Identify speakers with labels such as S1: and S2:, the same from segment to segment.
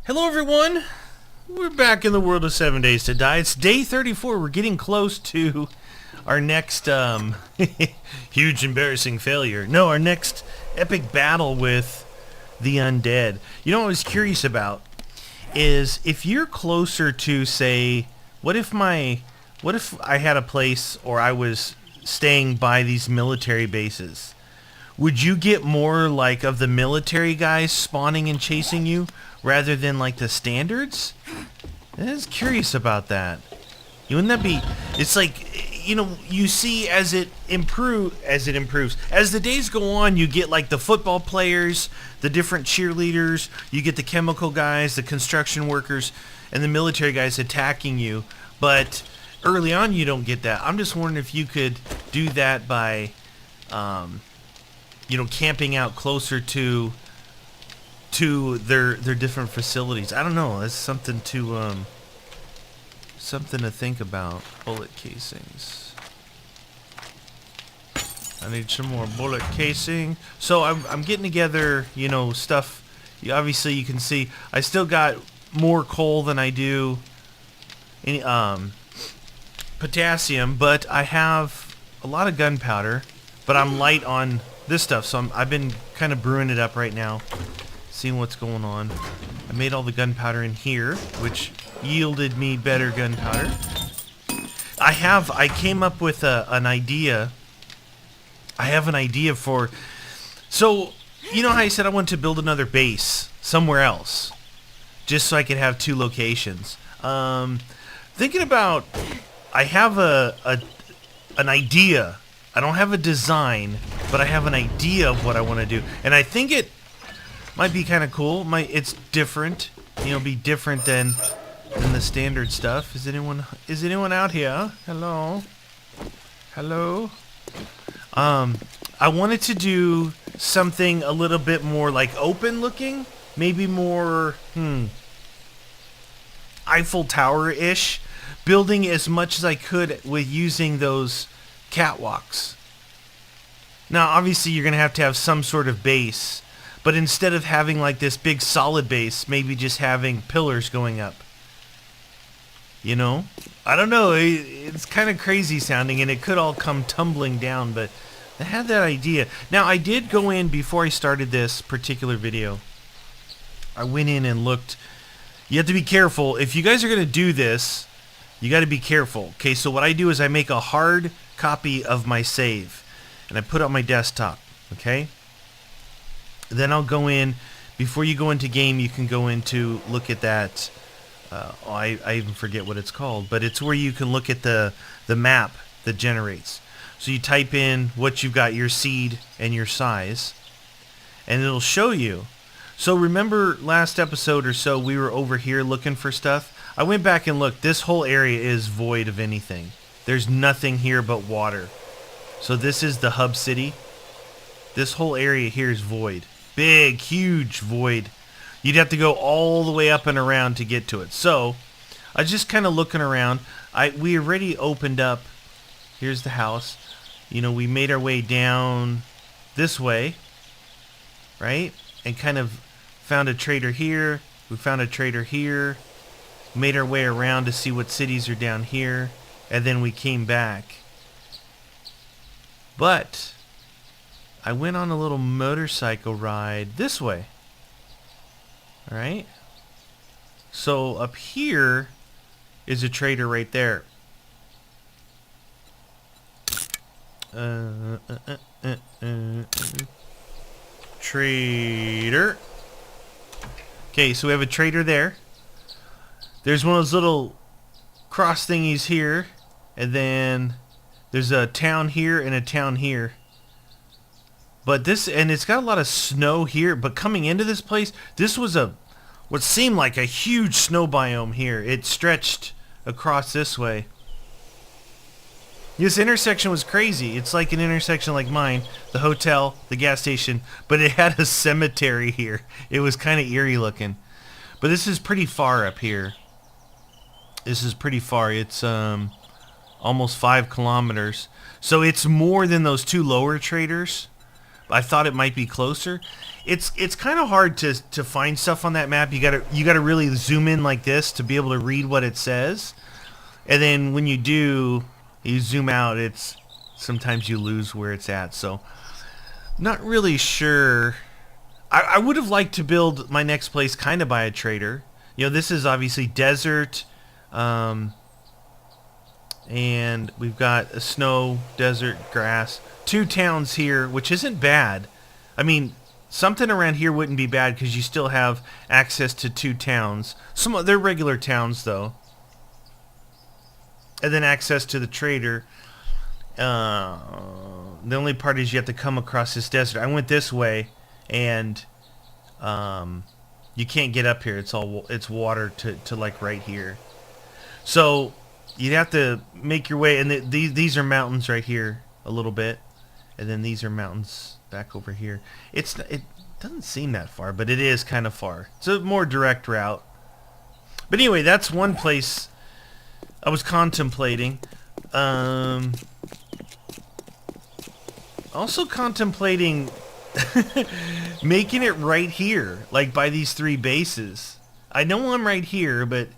S1: Hello everyone, we're back in the world of 7 Days to Die. It's day 34, we're getting close to our next huge embarrassing failure. No, our next epic battle with the undead. You know what I was curious about is if you're closer to, say, what if I had a place or I was staying by these military bases? Would you get more like of the military guys spawning and chasing you rather than like the standards? I was curious about that. Wouldn't that be? It's like, you know, you see as it improves, as the days go on, you get like the football players, the different cheerleaders, you get the chemical guys, the construction workers, and the military guys attacking you. But early on, you don't get that. I'm just wondering if you could do that by, camping out closer to their different facilities. I don't know. That's something to think about. Bullet casings. I need some more bullet casing. So I'm getting together, stuff. Obviously, you can see I still got more coal than I do potassium, but I have a lot of gunpowder. But I'm light on this stuff, so I've been kind of brewing it up right now, seeing what's going on. I made all the gunpowder in here, which yielded me better gunpowder. I came up with an idea. I have an idea for, so you know how I said I want to build another base somewhere else, just so I could have two locations. Thinking about, I have an idea. I don't have a design, but I have an idea of what I want to do. And I think it might be kind of cool. It's different. Be different than the standard stuff. Is anyone out here? Hello? Hello? I wanted to do something a little bit more like open looking. Maybe more, Eiffel Tower-ish. Building as much as I could with using those catwalks. Now, obviously, you're going to have some sort of base, but instead of having like this big solid base, maybe just having pillars going up. I don't know. It's kind of crazy sounding, and it could all come tumbling down, but I had that idea. Now, I did go in before I started this particular video. I went in and looked. You have to be careful. If you guys are going to do this, you got to be careful. Okay, so what I do is I make a hard copy of my save and I put it on my desktop. Okay, then I'll go in. Before you go into game, you can go into look at that. I even forget what it's called, but it's where you can look at the map that generates. So you type in what you've got, your seed and your size, and it'll show you. So remember last episode or so, we were over here looking for stuff. I went back and looked. This whole area is void of anything. There's nothing here but water. So this is the hub city. This whole area here is void. Big, huge void. You'd have to go all the way up and around to get to it. So I was just kind of looking around. We already opened up. Here's the house. We made our way down this way, right? And kind of found a trader here. We found a trader here. Made our way around to see what cities are down here. And then we came back. But I went on a little motorcycle ride this way. Alright? So up here is a trader right there. Trader. Okay, so we have a trader there. There's one of those little cross thingies here, and then there's a town here and a town here. But it's got a lot of snow here, but coming into this place, this was what seemed like a huge snow biome here. It stretched across this way. This intersection was crazy. It's like an intersection like mine, the hotel, the gas station, but it had a cemetery here. It was kind of eerie looking. But this is pretty far up here. This is pretty far. It's almost 5 kilometers. So it's more than those two lower traders. I thought it might be closer. It's kind of hard to find stuff on that map. You gotta really zoom in like this to be able to read what it says. And then when you do, you zoom out, it's sometimes you lose where it's at. So not really sure. I would have liked to build my next place kind of by a trader. You know, this is obviously desert, and we've got a snow, desert, grass. 2 towns here, which isn't bad. I mean, something around here wouldn't be bad because you still have access to 2 towns. They're regular towns though. And then access to the trader. The only part is you have to come across this desert. I went this way, and you can't get up here. It's water to like right here. So you'd have to make your way, and these are mountains right here a little bit, and then these are mountains back over here. It doesn't seem that far, but it is kind of far. It's a more direct route. But anyway, that's one place I was contemplating. Also contemplating making it right here, like by these 3 bases. I know I'm right here, but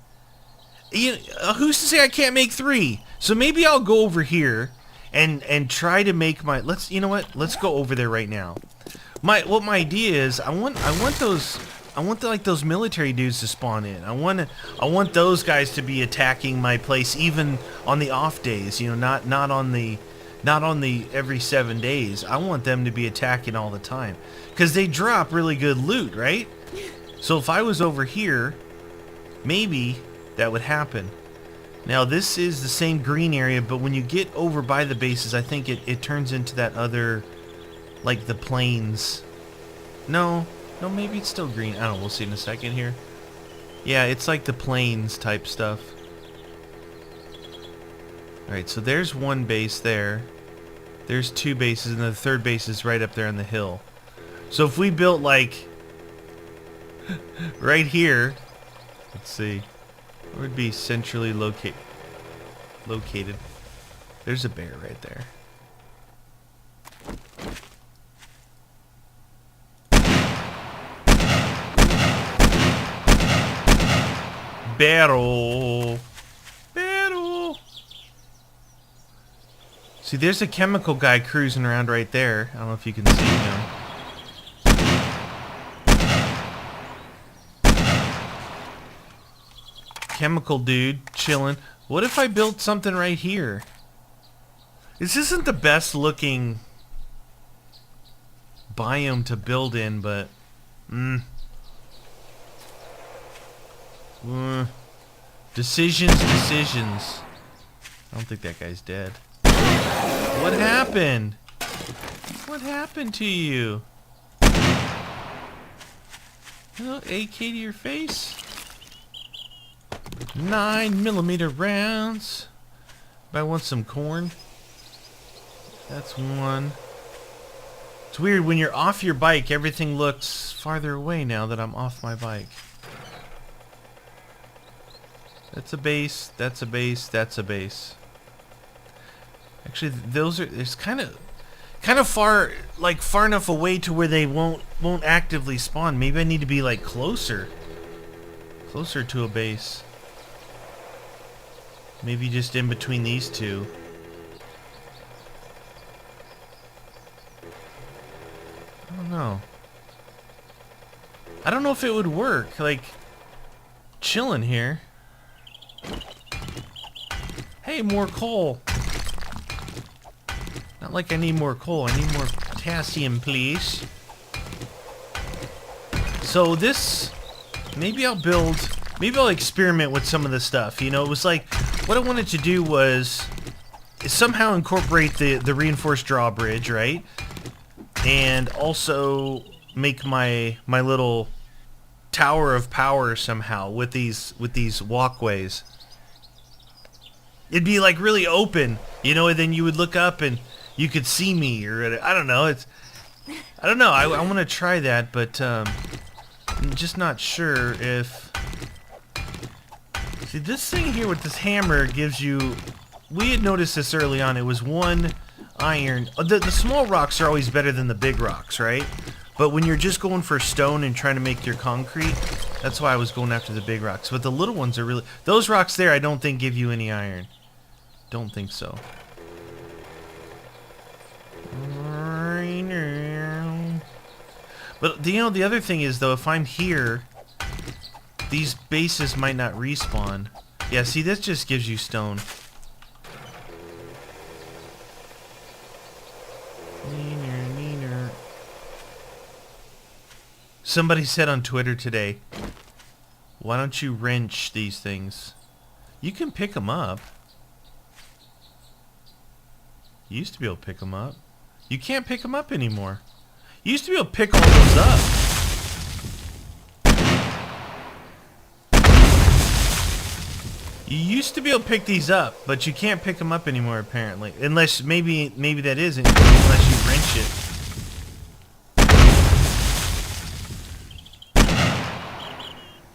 S1: who's to say I can't make 3? So maybe I'll go over here and try to make my. You know what? Let's go over there right now. My idea is I want those military dudes to spawn in. I want those guys to be attacking my place even on the off days. You know, not on the every 7 days. I want them to be attacking all the time because they drop really good loot, right? So if I was over here, maybe that would happen. Now this is the same green area, but when you get over by the bases, I think it turns into that other, like the plains. No, maybe it's still green. I don't know, we'll see in a second here. Yeah, it's like the plains type stuff. Alright, so there's one base there. There's 2 bases, and the 3rd base is right up there on the hill. So if we built like right here, let's see, where would be centrally located? There's a bear right there. Barrel. See, there's a chemical guy cruising around right there. I don't know if you can see him. Chemical dude chilling. What if I built something right here? This isn't the best looking biome to build in, but decisions. I don't think that guy's dead. What happened? What happened to you? Hello, AK to your face. 9mm rounds. I want some corn. That's one. It's weird when you're off your bike, everything looks farther away now that I'm off my bike. That's a base, that's a base, that's a base. Actually, it's kind of far, like far enough away to where they won't actively spawn. Maybe I need to be like closer to a base. Maybe just in between these 2. I don't know. I don't know if it would work. Like chilling here. Hey, more coal. Not like I need more coal. I need more potassium, please. So this, maybe I'll experiment with some of the stuff. You know, it was like, what I wanted to do was somehow incorporate the reinforced drawbridge, right? And also make my little tower of power somehow with these walkways. It'd be like really open, you know, and then you would look up and you could see me, or I don't know. I don't know. I want to try that, but I'm just not sure if. See, this thing here with this hammer gives you. We had noticed this early on. It was one iron. The small rocks are always better than the big rocks, right? But when you're just going for stone and trying to make your concrete, that's why I was going after the big rocks. But the little ones are really... Those rocks there I don't think give you any iron. Don't think so. But, you know, the other thing is, though, if I'm here, these bases might not respawn. Yeah, see, this just gives you stone. Somebody said on Twitter today, why don't you wrench these things? You can pick them up. You used to be able to pick them up. You can't pick them up anymore. You used to be able to pick all those up. You used to be able to pick these up, but you can't pick them up anymore apparently. Unless, maybe that isn't, unless you wrench it.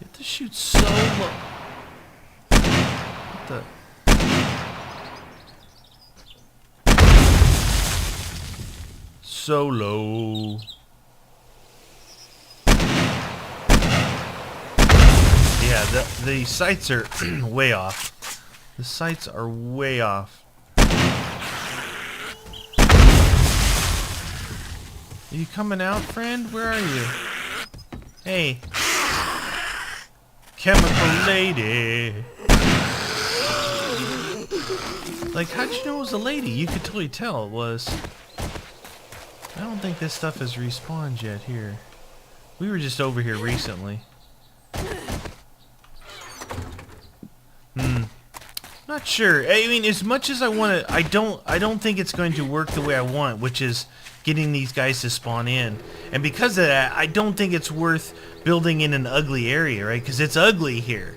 S1: You have to shoot so low. What the... So low. Yeah, the sights are way off. The sights are way off. Are you coming out, friend? Where are you? Hey. Chemical lady. Like, how'd you know it was a lady? You could totally tell it was. I don't think this stuff has respawned yet here. We were just over here recently. Not sure. I mean, as much as I want to, I don't think it's going to work the way I want, which is getting these guys to spawn in. And because of that, I don't think it's worth building in an ugly area, right? Because it's ugly here.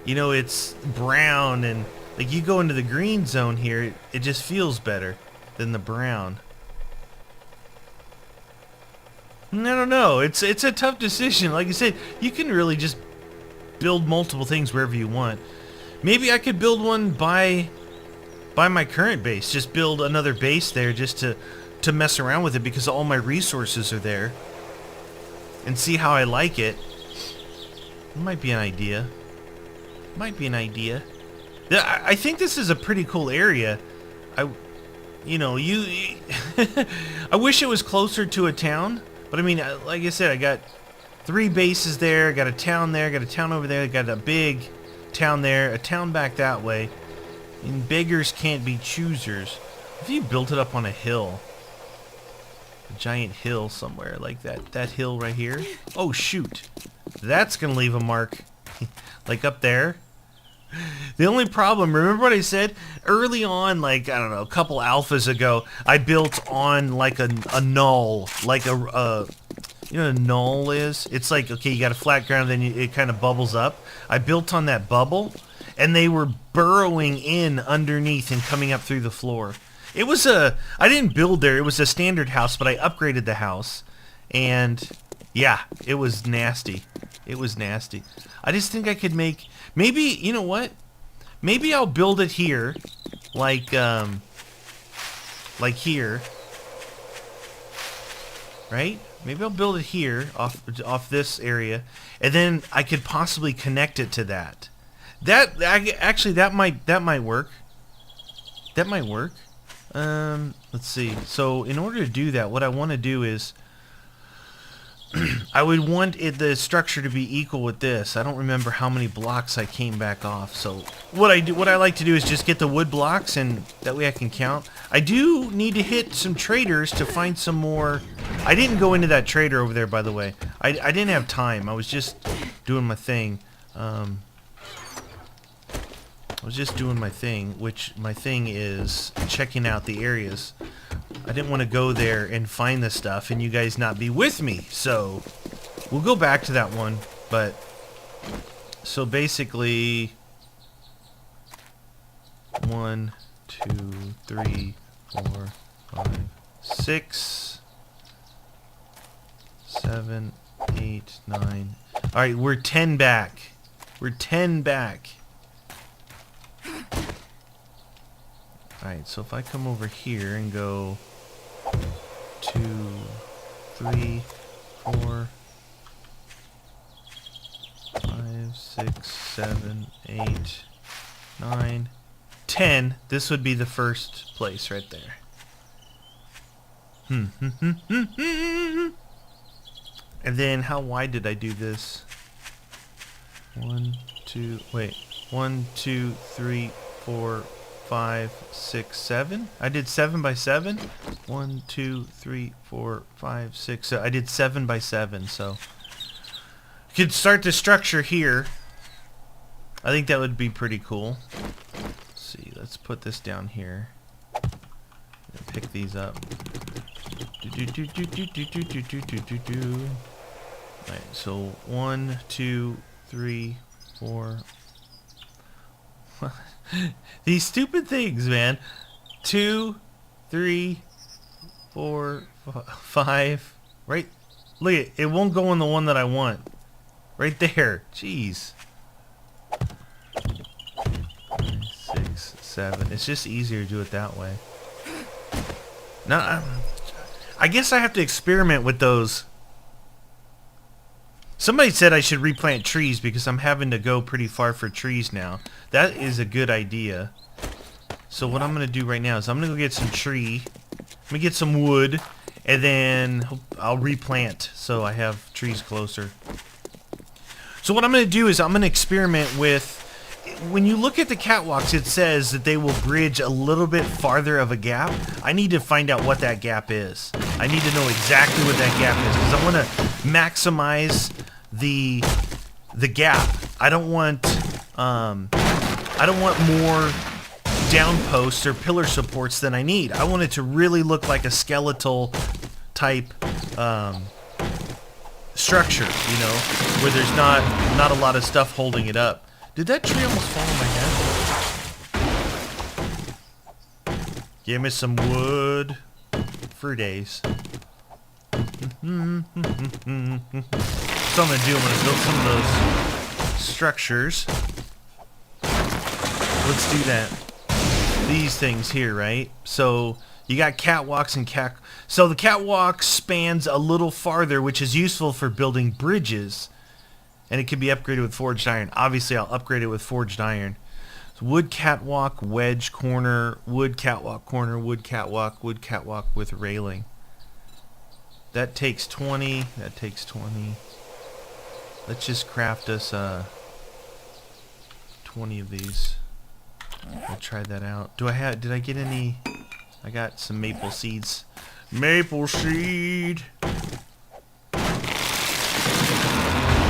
S1: You know, it's brown, and like you go into the green zone here, it just feels better than the brown. I don't know. It's a tough decision. Like I said, you can really just build multiple things wherever you want. Maybe I could build one by my current base. Just build another base there just to mess around with it because all my resources are there. And see how I like it. It might be an idea. Might be an idea. I think this is a pretty cool area. I wish it was closer to a town. But I mean, like I said, I got 3 bases there. I got a town there. I got a town over there. I got a big town there. A town back that way. And beggars can't be choosers. If you built it up on a hill, a giant hill somewhere like that hill right here. Oh shoot, that's gonna leave a mark. Like up there. The only problem, remember what I said early on, like, I don't know, a couple alphas ago, I built on like a null, like you know what a null is? It's like, okay, you got a flat ground, then it kind of bubbles up. I built on that bubble, and they were burrowing in underneath and coming up through the floor. It was I didn't build there, it was a standard house, but I upgraded the house, and yeah, it was nasty. It was nasty. I just think I could make, maybe, you know what? Maybe I'll build it here, like here, right? Maybe I'll build it here, off this area, and then I could possibly connect it to that. Actually, that might work. That might work. Let's see. So in order to do that, what I want to do is I would want the structure to be equal with this. I don't remember how many blocks I came back off. So what I like to do is just get the wood blocks, and that way I can count. I do need to hit some traders to find some more. I didn't go into that trader over there, by the way. I didn't have time. I was just doing my thing. I was just doing my thing, which my thing is checking out the areas. I didn't want to go there and find the stuff and you guys not be with me. So we'll go back to that one. But so basically 1, 2, 3, 4, 5, 6, 7, 8, 9. All right, we're 10 back. We're 10 back. Alright, so if I come over here and go 2, 3, 4, 5, 6, 7, 8, 9, 10. This would be the first place right there. And then how wide did I do this? 1, 2, 3, 4, 5, 6, 7. I did 7 by 7. 1, 2, 3, 4, 5, 6. So I did 7 by 7. So you could start the structure here. I think that would be pretty cool. Let's see. Let's put this down here. And pick these up. Right. So 1, 2, 3, 4. These stupid things, man. 2, 3, 4, 5. Right? Look at it. It won't go in the one that I want. Right there. Jeez. 6, 7. It's just easier to do it that way. Now, I guess I have to experiment with those. Somebody said I should replant trees because I'm having to go pretty far for trees now. That is a good idea. So what I'm going to do right now is I'm going to go get some tree. I'm going to get some wood. And then I'll replant so I have trees closer. So what I'm going to do is I'm going to experiment with... When you look at the catwalks, it says that they will bridge a little bit farther of a gap. I need to find out what that gap is. I need to know exactly what that gap is because I want to maximize the gap. I don't want more down posts or pillar supports than I need. I want it to really look like a skeletal type structure, you know, where there's not a lot of stuff holding it up. Did that tree almost fall on my head? Give me some wood for days. So I'm going to do, I'm going to build some of those structures. Let's do that. These things here, right? So you got catwalks and so the catwalk spans a little farther, which is useful for building bridges. And it can be upgraded with forged iron. Obviously, I'll upgrade it with forged iron. So wood catwalk, wedge corner, wood catwalk corner, wood catwalk with railing. That takes 20. That takes 20. Let's just craft us 20 of these. I'll try that out. Did I get any? I got some maple seeds. Maple seed.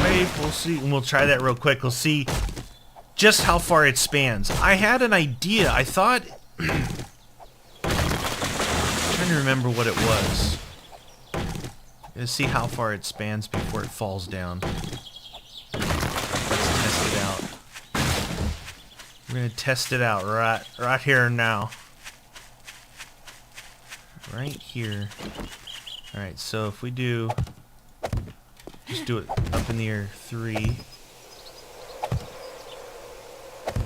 S1: Maple seed. And we'll try that real quick. We'll see just how far it spans. I had an idea. I thought... I'm trying to remember what it was. Let's see how far it spans before it falls down. Let's test it out. We're going to test it out right here and now. Right here. Alright, so if we do... Just do it up in the air. 3.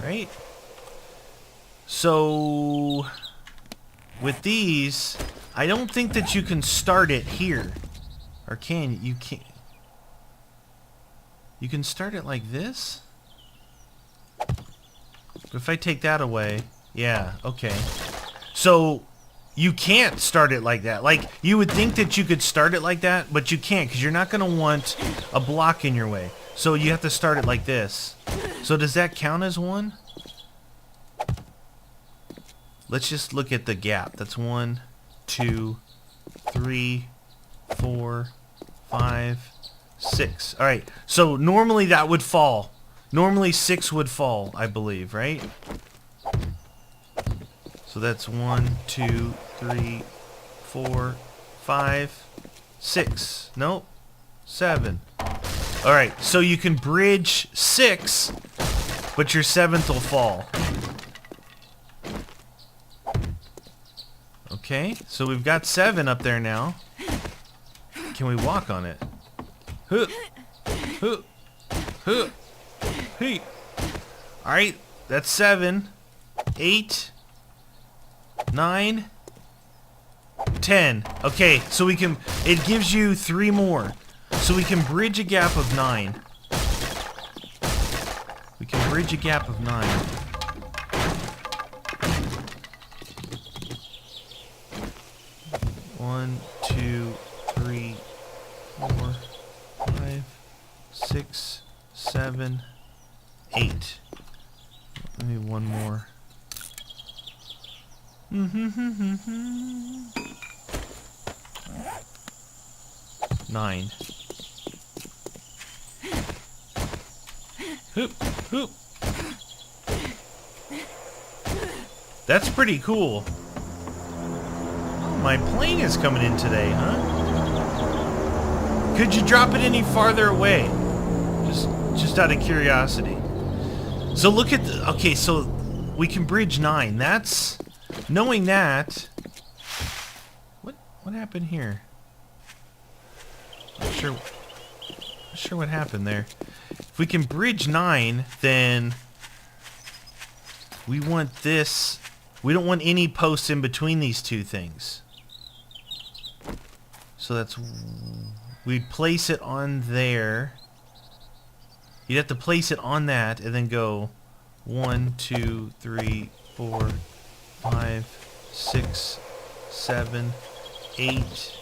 S1: Right? So... with these, I don't think that you can start it here. Or can you? Can't. You can start it like this? But if I take that away... Yeah, okay. So... you can't start it like that. Like, you would think that you could start it like that, but you can't because you're not going to want a block in your way. So you have to start it like this. So does that count as one? Let's just look at the gap. That's 1, 2, 3, 4, 5, 6. All right. So normally that would fall. Normally 6 would fall, I believe, right? So that's 1, 2, 3, 4, 5, 6. Nope. 7. Alright, so you can bridge 6, but your 7th will fall. Okay, so we've got 7 up there now. Can we walk on it? Huh. Huh. Huh. Hey. Alright, that's 7. 8. 9, 10. Okay, so we can, it gives you 3 more. So we can bridge a gap of 9. We can bridge a gap of 9. One, 2, 3, 4, 5, 6, 7, 8. Let me one more. 9. Hoop, hoop. That's pretty cool. Oh, my plane is coming in today, huh? Could you drop it any farther away? Just out of curiosity. So look at the, okay, so we can bridge 9. That's, knowing that, what happened here? Not sure what happened there. If we can bridge 9, then we want this. We don't want any posts in between these two things. So that's, we'd place it on there. You'd have to place it on that and then go 1, 2, 3, 4, 5, 6, 7, 8,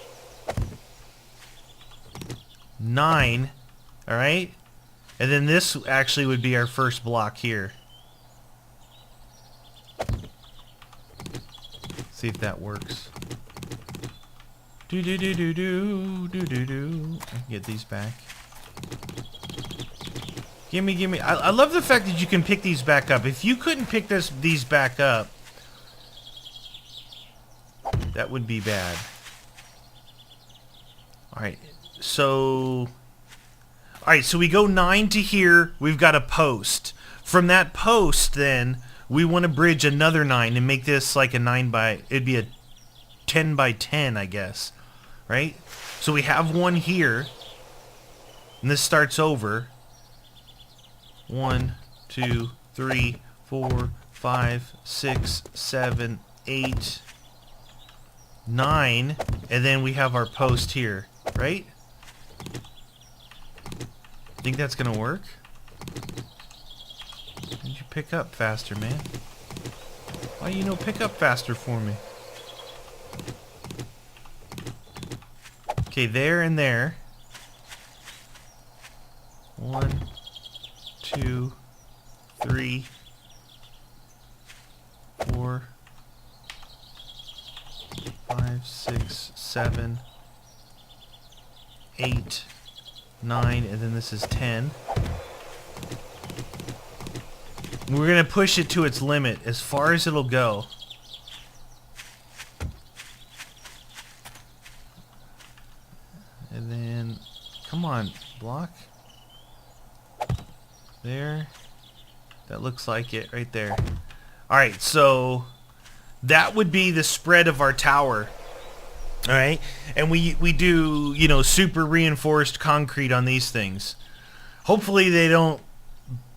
S1: 9. All right? And then this actually would be our first block here. See if that works. Do do do do do do do do. I can get these back. Gimme. I love the fact that you can pick these back up. If you couldn't pick these back up, that would be bad. Alright, so we go 9 to here. We've got a post. From that post, then, we want to bridge another 9 and make this like a 9 by... It'd be a 10 by 10, I guess. Right? So we have one here. And this starts over. 1, 2, 3, 4, 5, 6, 7, 8, 9. And then we have our post here. Right? Think that's gonna work? Did you pick up faster, man? Why you no pick up faster for me? Okay, there and there. 1, 2, 3, 4, 5, 6, 7, 8, 9, and then this is 10. We're gonna push it to its limit, as far as it'll go. And then, come on, block. There. That looks like it right there. Alright, so that would be the spread of our tower. Alright? And we do, you know, super reinforced concrete on these things. Hopefully they don't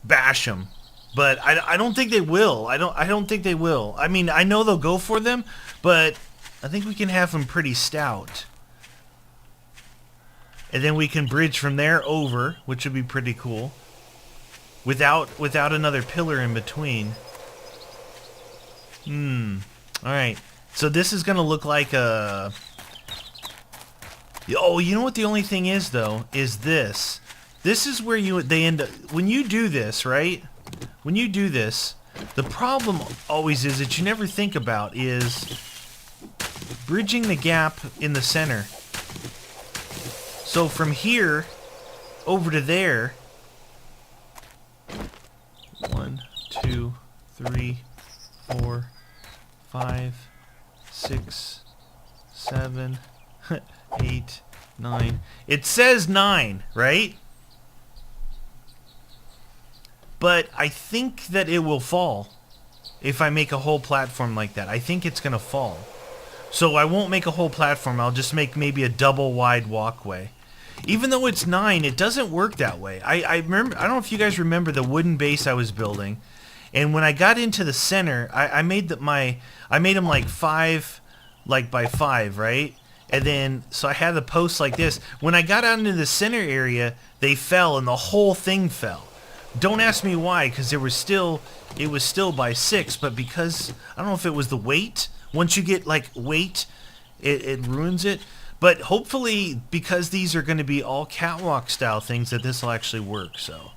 S1: bash them. But I don't think they will. I don't think they will. I mean, I know they'll go for them, but I think we can have them pretty stout. And then we can bridge from there over, which would be pretty cool. Without another pillar in between. Alright. So this is gonna look like a... Oh, you know what the only thing is, though? Is this. This is where they end up... When you do this, right? When you do this, the problem always is that you never think about is bridging the gap in the center. So from here over to there, 1, 2, 3, 4, 5, 6, 7, 8, 9. It says 9, right? But I think that it will fall if I make a whole platform like that. I think it's going to fall. So I won't make a whole platform. I'll just make maybe a double wide walkway. Even though it's 9, it doesn't work that way. I remember. I don't know if you guys remember the wooden base I was building. And when I got into the center, I made them like 5, like by 5, right? And then so I had the posts like this. When I got out into the center area, they fell and the whole thing fell. Don't ask me why, because it was still by 6, but because I don't know if it was the weight. Once you get like weight, it ruins it. But hopefully, because these are going to be all catwalk style things, that this will actually work. So,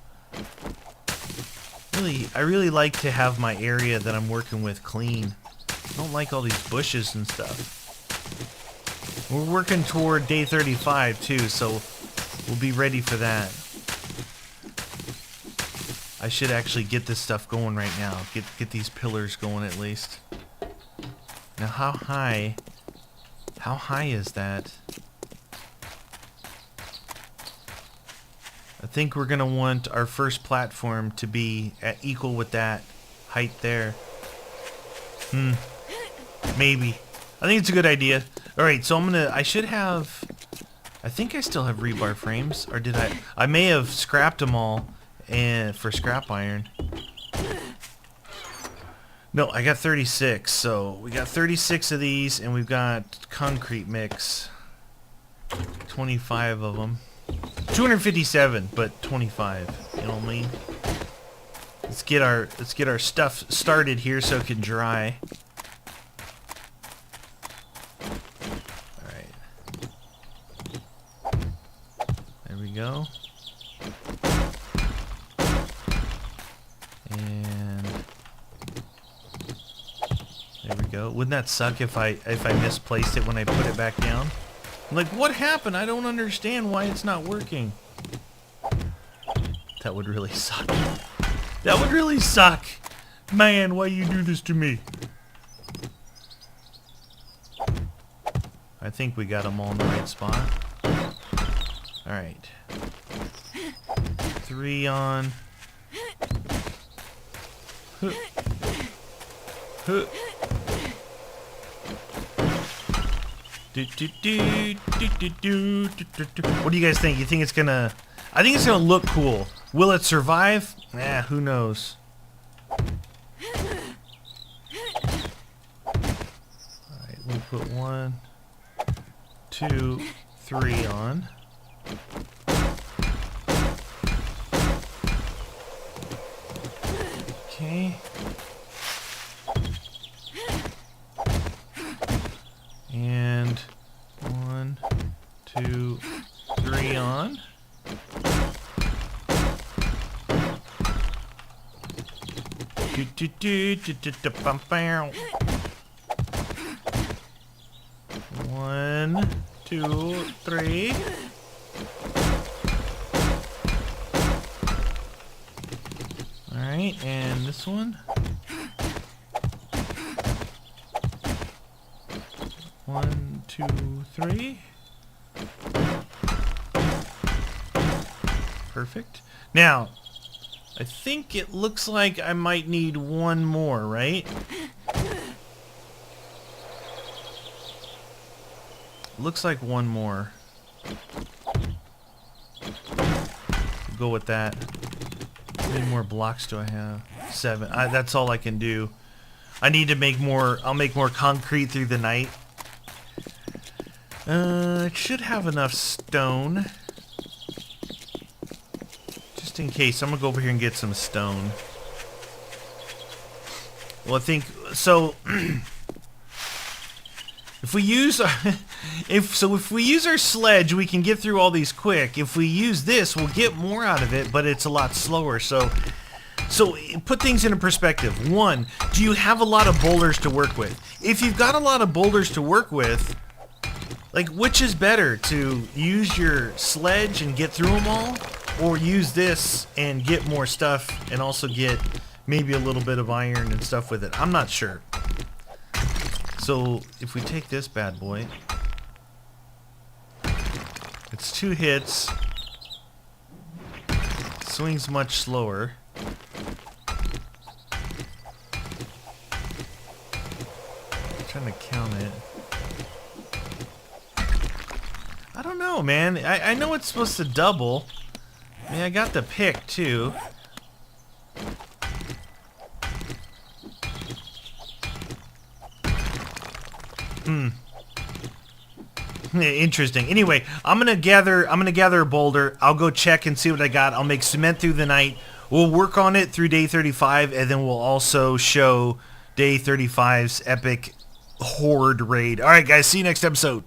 S1: I really like to have my area that I'm working with clean. I don't like all these bushes and stuff. We're working toward day 35 too, so we'll be ready for that. I should actually get this stuff going right now. Get these pillars going at least. Now, how high is that? I think we're gonna want our first platform to be equal with that height there. Maybe. I think it's a good idea. Alright, so I should have, I think I still have rebar frames, or did I? I may have scrapped them all for scrap iron. No, I got 36, so we got 36 of these, and we've got concrete mix. 25 of them. 257, but 25. You know what I mean? Let's get our stuff started here so it can dry. Alright. There we go. And there we go. Wouldn't that suck if I misplaced it when I put it back down? I'm like, what happened? I don't understand why it's not working. That would really suck. That would really suck. Man, why you do this to me? I think we got them all in the right spot. Alright. 3 on. Huh. Huh. What do you guys think? You think it's gonna... I think it's gonna look cool. Will it survive? Nah, who knows. Alright, we'll put 1, 2, 3 on. Okay. And 1, 2, 3 on. One, 2, 3. All right, and this one. 1, 2, 3. Perfect. Now, I think it looks like I might need one more, right? Looks like one more. We'll go with that. How many more blocks do I have? 7. That's all I can do. I need to make more. I'll make more concrete through the night. It should have enough stone. Just in case, I'm gonna go over here and get some stone. Well, I think so. If we use if we use our sledge, we can get through all these quick. If we use this, we'll get more out of it, but it's a lot slower. So put things into perspective. 1, do you have a lot of boulders to work with? If you've got a lot of boulders to work with, like, which is better, to use your sledge and get through them all, or use this and get more stuff and also get maybe a little bit of iron and stuff with it? I'm not sure. So if we take this bad boy, it's 2 hits, swings much slower. I'm trying to count it. I don't know, man. I know it's supposed to double. I mean, I got the pick too. Interesting. Anyway, I'm gonna gather a boulder. I'll go check and see what I got. I'll make cement through the night. We'll work on it through day 35, and then we'll also show day 35's epic horde raid. All right, guys. See you next episode.